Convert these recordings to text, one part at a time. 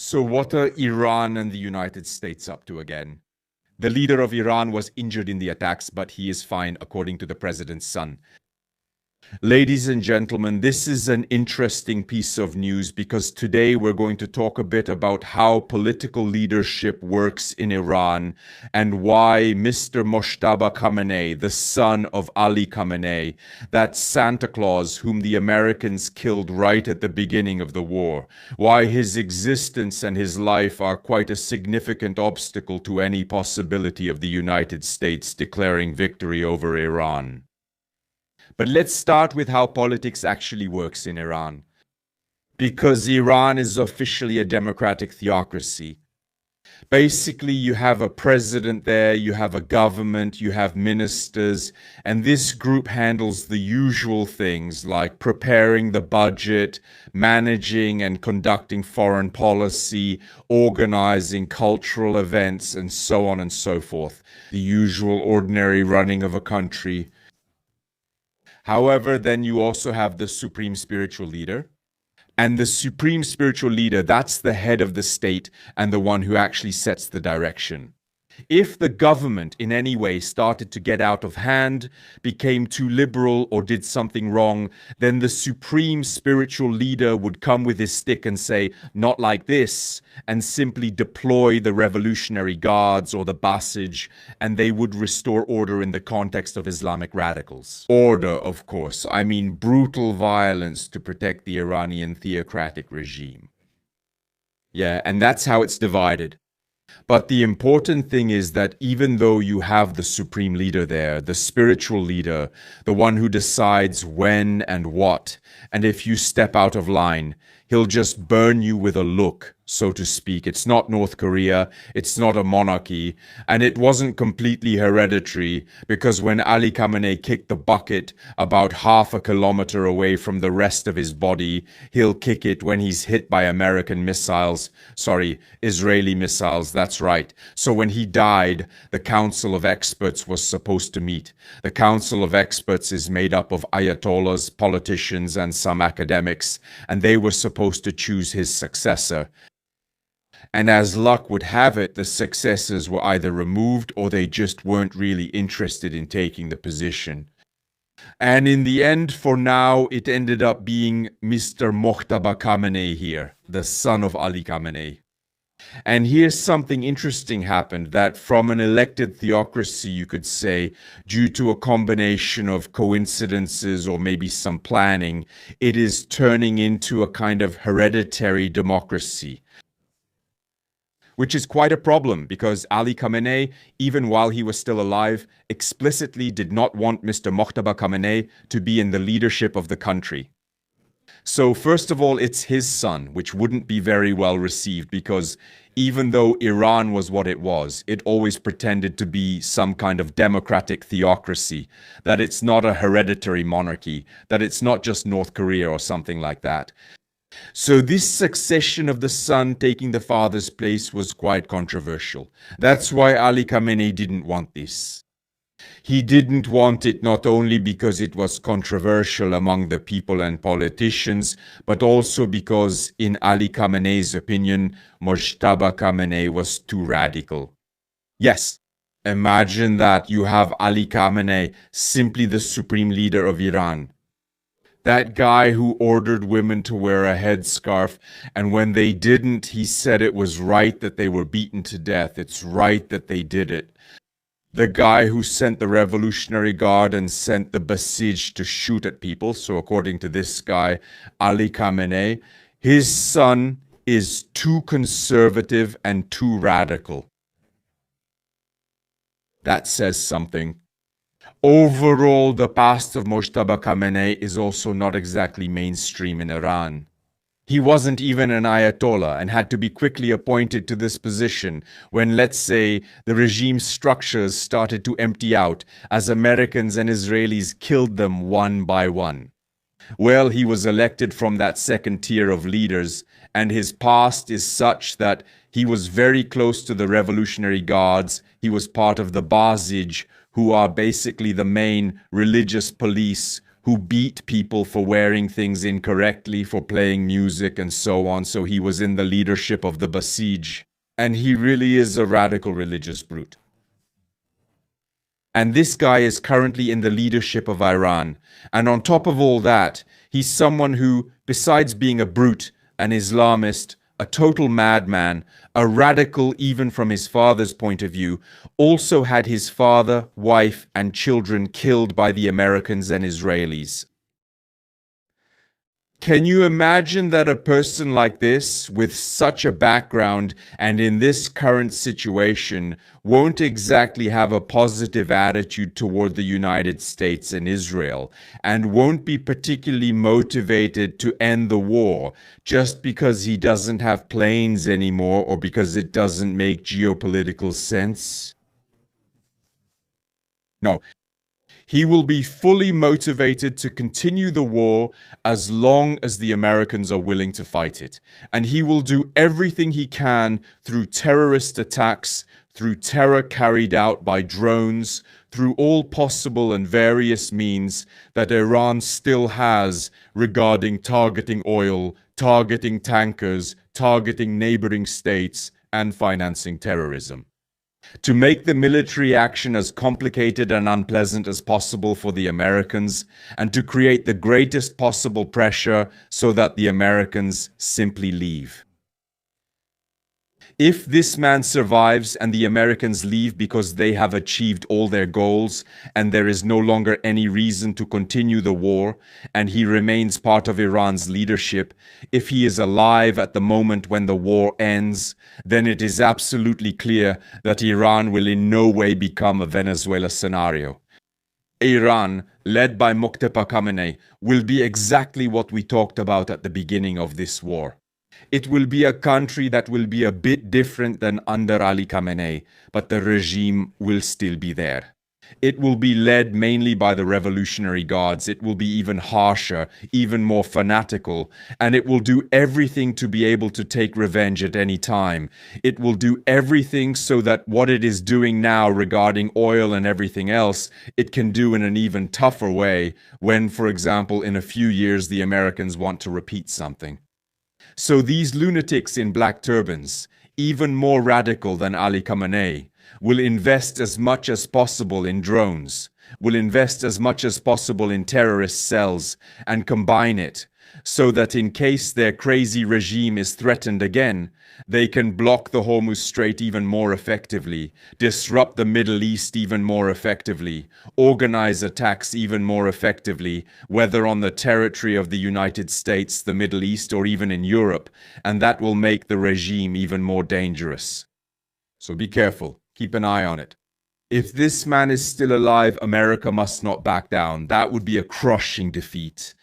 So what are Iran and the United States up to again? The leader of Iran was injured in the attacks, but he is fine, according to the president's son. Ladies and gentlemen, this is an interesting piece of news because today we're going to talk a bit about how political leadership works in Iran and why Mr. Mojtaba Khamenei, the son of Ali Khamenei, that Santa Claus whom the Americans killed right at the beginning of the war, why his existence and his life are quite a significant obstacle to any possibility of the United States declaring victory over Iran. But let's start with how politics actually works in Iran. Because Iran is officially a democratic theocracy. Basically, you have a president there, you have a government, you have ministers, and this group handles the usual things like preparing the budget, managing and conducting foreign policy, organizing cultural events, and so on and so forth. The usual ordinary running of a country. However, then you also have the supreme spiritual leader. And the supreme spiritual leader, that's the head of the state and the one who actually sets the direction. If the government in any way started to get out of hand, became too liberal, or did something wrong, then the supreme spiritual leader would come with his stick and say, "Not like this," and simply deploy the Revolutionary Guards or the Basij, and they would restore order in the context of Islamic radicals. Order, of course. I mean brutal violence to protect the Iranian theocratic regime. Yeah, and that's how it's divided. But the important thing is that even though you have the supreme leader there, the spiritual leader, the one who decides when and what, and if you step out of line, he'll just burn you with a look, so to speak. It's not North Korea, it's not a monarchy, and it wasn't completely hereditary, because when Ali Khamenei kicked the bucket about half a kilometer away from the rest of his body, he'll kick it when he's hit by American missiles. Sorry, Israeli missiles, that's right. So when he died, the Council of Experts was supposed to meet. The Council of Experts is made up of ayatollahs, politicians, and some academics, and they were supposed to choose his successor. And as luck would have it, the successors were either removed or they just weren't really interested in taking the position. And in the end, for now, it ended up being Mr. Mojtaba Khamenei here, the son of Ali Khamenei. And here's something interesting happened, that from an elected theocracy, you could say, due to a combination of coincidences or maybe some planning, it is turning into a kind of hereditary democracy. Which is quite a problem because Ali Khamenei, even while he was still alive, explicitly did not want Mr. Mojtaba Khamenei to be in the leadership of the country. So first of all, it's his son, which wouldn't be very well received because even though Iran was what it was, it always pretended to be some kind of democratic theocracy, that it's not a hereditary monarchy, that it's not just North Korea or something like that. So this succession of the son taking the father's place was quite controversial. That's why Ali Khamenei didn't want this. He didn't want it not only because it was controversial among the people and politicians, but also because, in Ali Khamenei's opinion, Mojtaba Khamenei was too radical. Yes, imagine that you have Ali Khamenei, simply the supreme leader of Iran. That guy who ordered women to wear a headscarf, and when they didn't, he said it was right that they were beaten to death. It's right that they did it. The guy who sent the Revolutionary Guard and sent the Basij to shoot at people, so according to this guy, Ali Khamenei, his son is too conservative and too radical. That says something. Overall, the past of Mojtaba Khamenei is also not exactly mainstream in Iran. He wasn't even an ayatollah and had to be quickly appointed to this position when, let's say, the regime's structures started to empty out as Americans and Israelis killed them one by one. Well, he was elected from that second tier of leaders, and his past is such that he was very close to the Revolutionary Guards. He was part of the Basij, who are basically the main religious police who beat people for wearing things incorrectly, for playing music and so on. So he was in the leadership of the Basij. And he really is a radical religious brute. And this guy is currently in the leadership of Iran. And on top of all that, he's someone who, besides being a brute, an Islamist, a total madman, a radical even from his father's point of view, also had his father, wife, and children killed by the Americans and Israelis. Can you imagine that a person like this, with such a background and in this current situation, won't exactly have a positive attitude toward the United States and Israel, and won't be particularly motivated to end the war just because he doesn't have planes anymore or because it doesn't make geopolitical sense? No. He will be fully motivated to continue the war as long as the Americans are willing to fight it. And he will do everything he can through terrorist attacks, through terror carried out by drones, through all possible and various means that Iran still has regarding targeting oil, targeting tankers, targeting neighboring states, and financing terrorism. To make the military action as complicated and unpleasant as possible for the Americans, and to create the greatest possible pressure so that the Americans simply leave. If this man survives and the Americans leave because they have achieved all their goals and there is no longer any reason to continue the war and he remains part of Iran's leadership, if he is alive at the moment when the war ends, then it is absolutely clear that Iran will in no way become a Venezuela scenario. Iran, led by Mojtaba Khamenei, will be exactly what we talked about at the beginning of this war. It will be a country that will be a bit different than under Ali Khamenei, but the regime will still be there. It will be led mainly by the Revolutionary Guards. It will be even harsher, even more fanatical, and it will do everything to be able to take revenge at any time. It will do everything so that what it is doing now regarding oil and everything else, it can do in an even tougher way when, for example, in a few years the Americans want to repeat something. So these lunatics in black turbans, even more radical than Ali Khamenei, will invest as much as possible in drones, will invest as much as possible in terrorist cells, and combine it so that in case their crazy regime is threatened again, they can block the Hormuz Strait even more effectively, disrupt the Middle East even more effectively, organize attacks even more effectively, whether on the territory of the United States, the Middle East, or even in Europe, and that will make the regime even more dangerous. So be careful. Keep an eye on it. If this man is still alive, America must not back down. That would be a crushing defeat.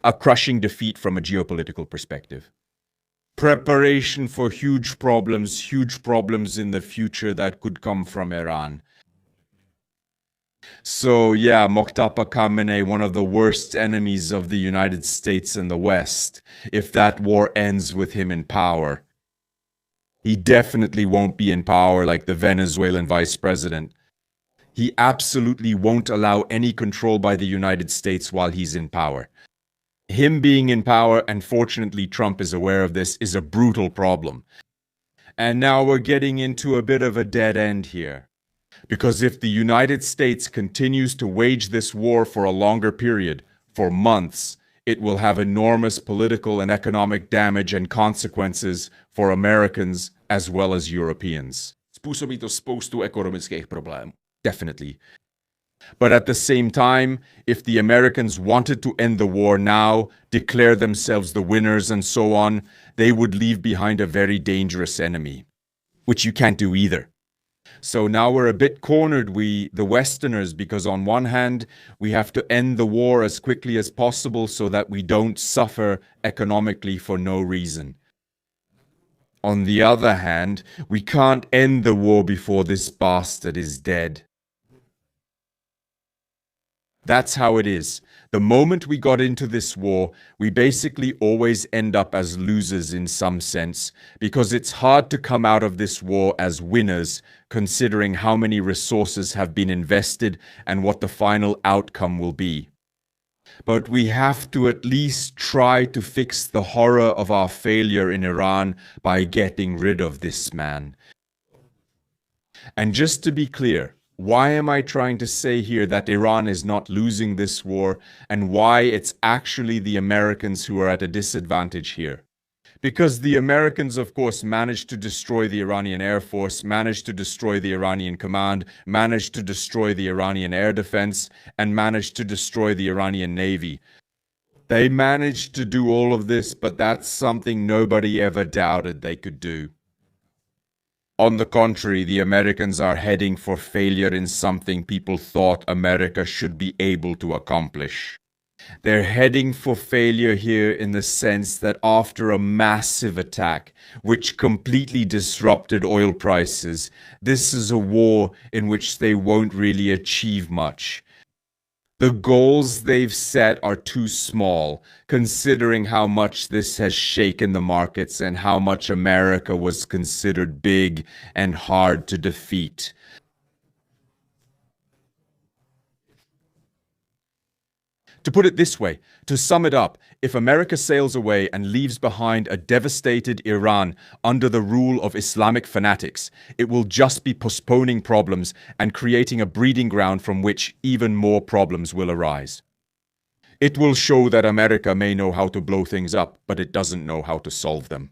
A crushing defeat from a geopolitical perspective. Preparation for huge problems in the future that could come from Iran. So yeah, Mojtaba Khamenei, one of the worst enemies of the United States and the West, if that war ends with him in power. He definitely won't be in power like the Venezuelan vice president. He absolutely won't allow any control by the United States while he's in power. Him being in power, and fortunately Trump is aware of this, is a brutal problem. And now we're getting into a bit of a dead end here. Because if the United States continues to wage this war for a longer period, for months, it will have enormous political and economic damage and consequences for Americans as well as Europeans. Způsobí to spoustu ekonomických problémů. Definitely. But at the same time, if the Americans wanted to end the war now, declare themselves the winners and so on, they would leave behind a very dangerous enemy, which you can't do either. So now we're a bit cornered, we, the Westerners, because on one hand, we have to end the war as quickly as possible so that we don't suffer economically for no reason. On the other hand, we can't end the war before this bastard is dead. That's how it is. The moment we got into this war, we basically always end up as losers in some sense, because it's hard to come out of this war as winners, considering how many resources have been invested and what the final outcome will be. But we have to at least try to fix the horror of our failure in Iran by getting rid of this man. And just to be clear, why am I trying to say here that Iran is not losing this war, and why it's actually the Americans who are at a disadvantage here? Because the Americans, of course, managed to destroy the Iranian Air Force, managed to destroy the Iranian command, managed to destroy the Iranian air defense, and managed to destroy the Iranian Navy. They managed to do all of this, but that's something nobody ever doubted they could do. On the contrary, the Americans are heading for failure in something people thought America should be able to accomplish. They're heading for failure here in the sense that after a massive attack, which completely disrupted oil prices, this is a war in which they won't really achieve much. The goals they've set are too small, considering how much this has shaken the markets and how much America was considered big and hard to defeat. To put it this way, to sum it up, if America sails away and leaves behind a devastated Iran under the rule of Islamic fanatics, it will just be postponing problems and creating a breeding ground from which even more problems will arise. It will show that America may know how to blow things up, but it doesn't know how to solve them.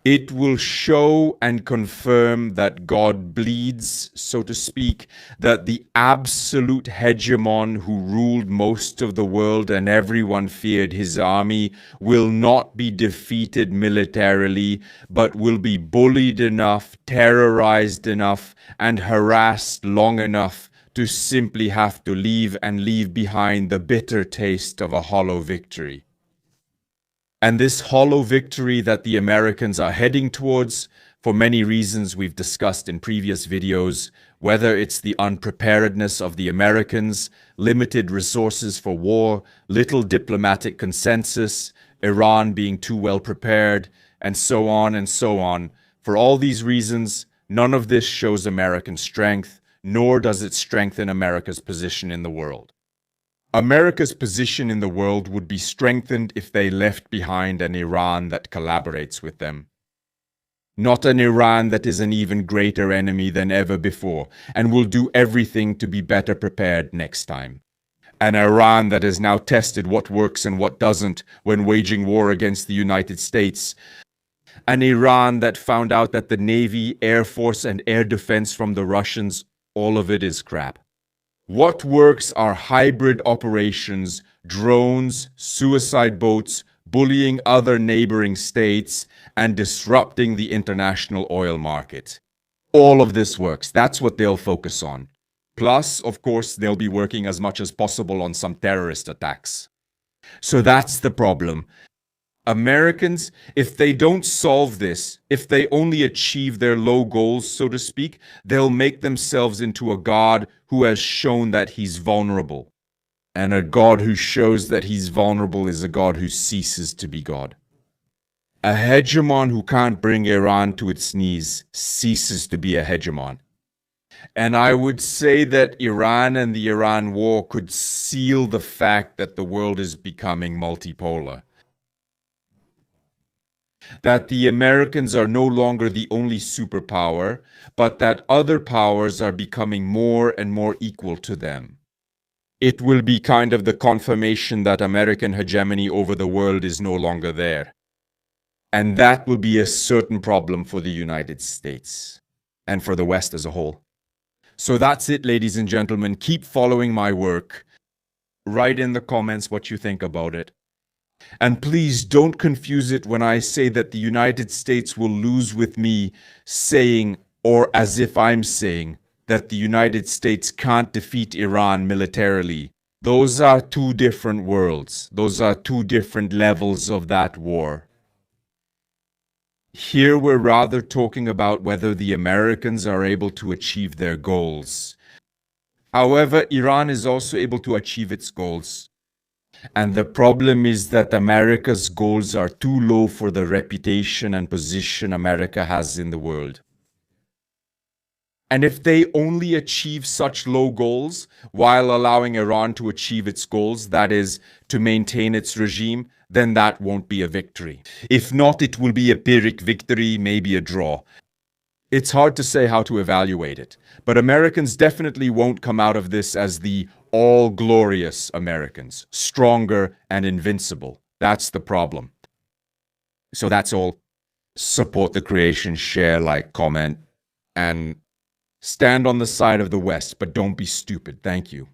It will show and confirm that God bleeds, so to speak, that the absolute hegemon who ruled most of the world and everyone feared his army will not be defeated militarily, but will be bullied enough, terrorized enough, and harassed long enough to simply have to leave and leave behind the bitter taste of a hollow victory. And this hollow victory that the Americans are heading towards, for many reasons we've discussed in previous videos, whether it's the unpreparedness of the Americans, limited resources for war, little diplomatic consensus, Iran being too well prepared, and so on and so on. For all these reasons, none of this shows American strength, nor does it strengthen America's position in the world. America's position in the world would be strengthened if they left behind an Iran that collaborates with them. Not an Iran that is an even greater enemy than ever before and will do everything to be better prepared next time. An Iran that has now tested what works and what doesn't when waging war against the United States. An Iran that found out that the Navy, Air Force, and air defense from the Russians, all of it is crap. What works are hybrid operations, drones, suicide boats, bullying other neighboring states, and disrupting the international oil market. All of this works. That's what they'll focus on. Plus, of course, they'll be working as much as possible on some terrorist attacks. So that's the problem. Americans, if they don't solve this, if they only achieve their low goals, so to speak, they'll make themselves into a God who has shown that he's vulnerable. And a God who shows that he's vulnerable is a God who ceases to be God. A hegemon who can't bring Iran to its knees ceases to be a hegemon. And I would say that Iran and the Iran war could seal the fact that the world is becoming multipolar. That the Americans are no longer the only superpower, but that other powers are becoming more and more equal to them. It will be kind of the confirmation that American hegemony over the world is no longer there. And that will be a certain problem for the United States and for the West as a whole. So that's it, ladies and gentlemen. Keep following my work. Write in the comments what you think about it. And please don't confuse it when I say that the United States will lose with me saying, or as if I'm saying, that the United States can't defeat Iran militarily. Those are two different worlds. Those are two different levels of that war. Here we're rather talking about whether the Americans are able to achieve their goals. However, Iran is also able to achieve its goals. And the problem is that America's goals are too low for the reputation and position America has in the world. And if they only achieve such low goals while allowing Iran to achieve its goals, that is, to maintain its regime, then that won't be a victory. If not, it will be a Pyrrhic victory, maybe a draw. It's hard to say how to evaluate it, but Americans definitely won't come out of this as the all-glorious Americans, stronger and invincible. That's the problem. So that's all. Support the creation, share, like, comment, and stand on the side of the West, but don't be stupid. Thank you.